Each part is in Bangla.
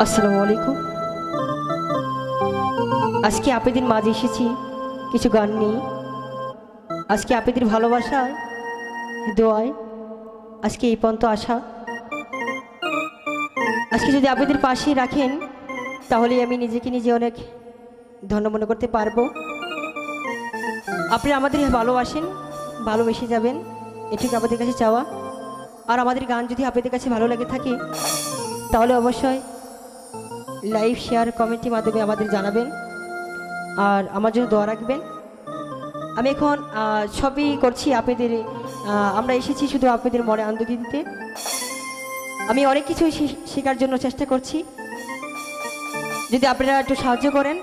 আসসালামু আলাইকুম। আজকে আপনাদের মাঝে এসেছি কিছু গান নিয়ে। আজকে আপনাদের ভালোবাসায় দোয়ায় আজকে এই পর্যন্ত আসা। আজকে যদি আপনাদের পাশে রাখেন তাহলে আমি নিজেকে নিজে অনেক ধন্য মনে করতে পারবো। আপনারা আমাদের ভালোবাসেন, ভালোবেসে যাবেন, এটুকু আমাদের কাছে চাওয়া। আর আমাদের গান যদি আপনাদের কাছে ভালো লেগে থাকে তাহলে অবশ্যই লাইভ শেয়ার কমেন্টের মাধ্যমে আমাদের জানাবেন আর আমার জন্য দোয়া রাখবেন। আমি এখন সবই করছি আপনাদের, আমরা এসেছি শুধু আপনাদের মনে আনন্দ দিতে। আমি অনেক কিছু শেখার জন্য চেষ্টা করছি। যদি আপনারা একটু সাহায্য করেন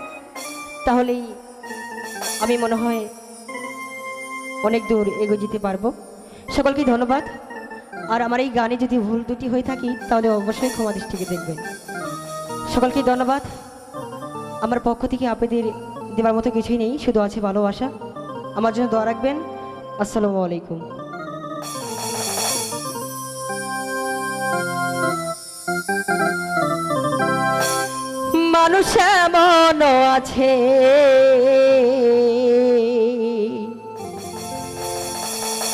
তাহলেই আমি মনে হয় অনেক দূর এগিয়ে যেতে পারবো। সকলকে ধন্যবাদ। আর আমার এই গানে যদি ভুল ত্রুটি হয়ে থাকি তাহলে অবশ্যই ক্ষমা দৃষ্টিকে দেখবেন। সকলকে ধন্যবাদ। আমার পক্ষ থেকে আপনাদের দেওয়ার মতো কিছুই নেই, শুধু আছে ভালোবাসা। আমার জন্য দোয়া রাখবেন। আসসালামু আলাইকুম। মানুষ এমন আছে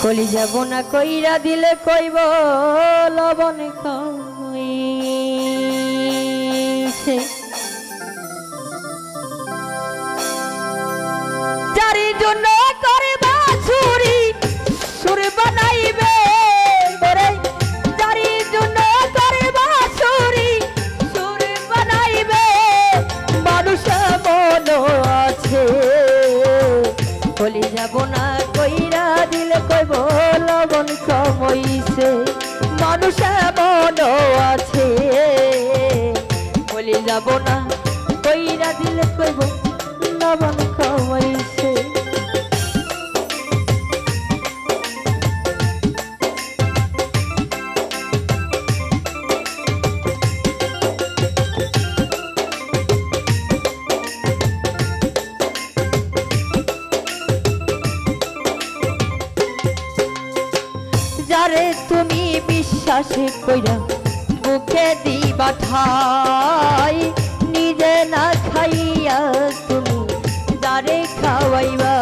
কলি যাব না কইরা দিলে কইব লবণ কইছে। যারি জন্য করে বাছুরি সুর বানাইবে ওরে, যারি জন্য করে বাছুরি সুর বানাইবে। মানুষ মন আছে বলি যাব না কইরা দিলে কইব লবণ কমইছে। মানুষ মন আছে বলি যাব না কইরা দিলে কইব লবণ কমইছে। যারে তুমি বিশ্বাস কইরা বুকে দিবা ঠাই, নিজে না খাইয়া তুমি যারে খাওয়াইবা।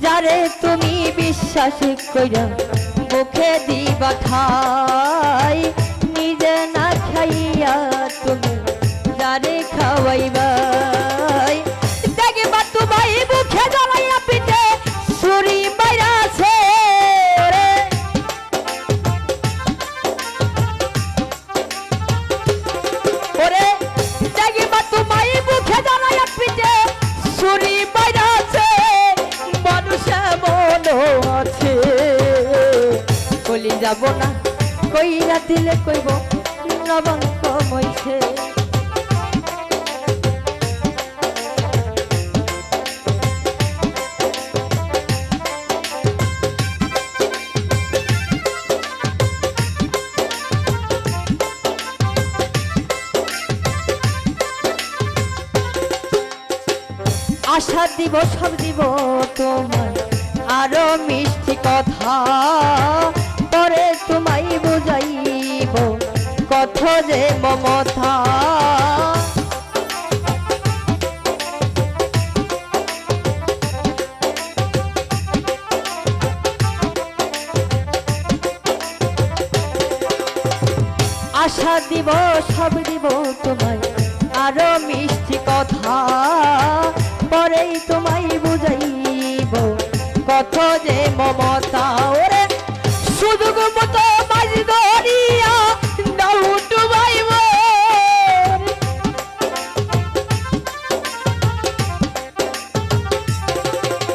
যারে তুমি বিশ্বাস কইরা মুখে দিবা ঠাই, নিজে না খাইয়া তুমি যারে খাওয়াইবা। দেখবা তোমায় মুখে জ্বালাইয়া পিঠে ছুরি মাইরাছে ওরে, দেখবা তোমায় মুখে জ্বালাইয়া পিঠে ছুরি মাইরাছে। মানুষ মন আছে বলি যাব না কইরা দিলে কইব লবণ কমইছে। আশা দিব সব দিব তোমায় আরো মিষ্টি কথা, পরে তোমায় বুঝাইব কত যে মমতা। আশা দিব সব দিব তোমায় আরো মিষ্টি কথা, পরেই তোমায় বুঝাইব কত যে মমতা। ওরে সুযোগ মতো মাঝ ধরিয়া নাও ডুবাইব,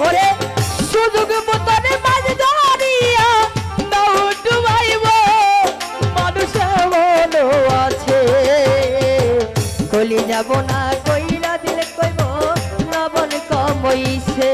ওরে সুযোগ মতো মাঝ ধরিয়া নাও ডুবাইব। মানুষ মন আছে কলি যাব না কইরা দিলে কইব লবণ কমইছে।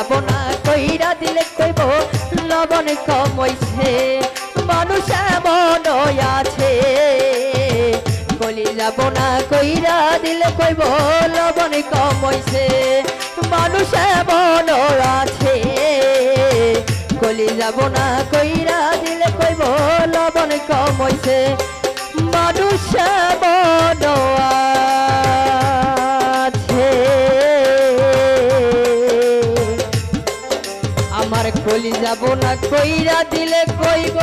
যাব না কইরা দিলে কইব লবণ কম হইছে মানুষ এমন আছে কলি যাব না কইরা দিলে কইব লবণ কম হইছে মানুষ এমন আছে কলি যাব না কইরা দিলে কইব লবণ কম হইছে মানুষ এমন আছে আমার কলি যাব না কইরা দিলে কইব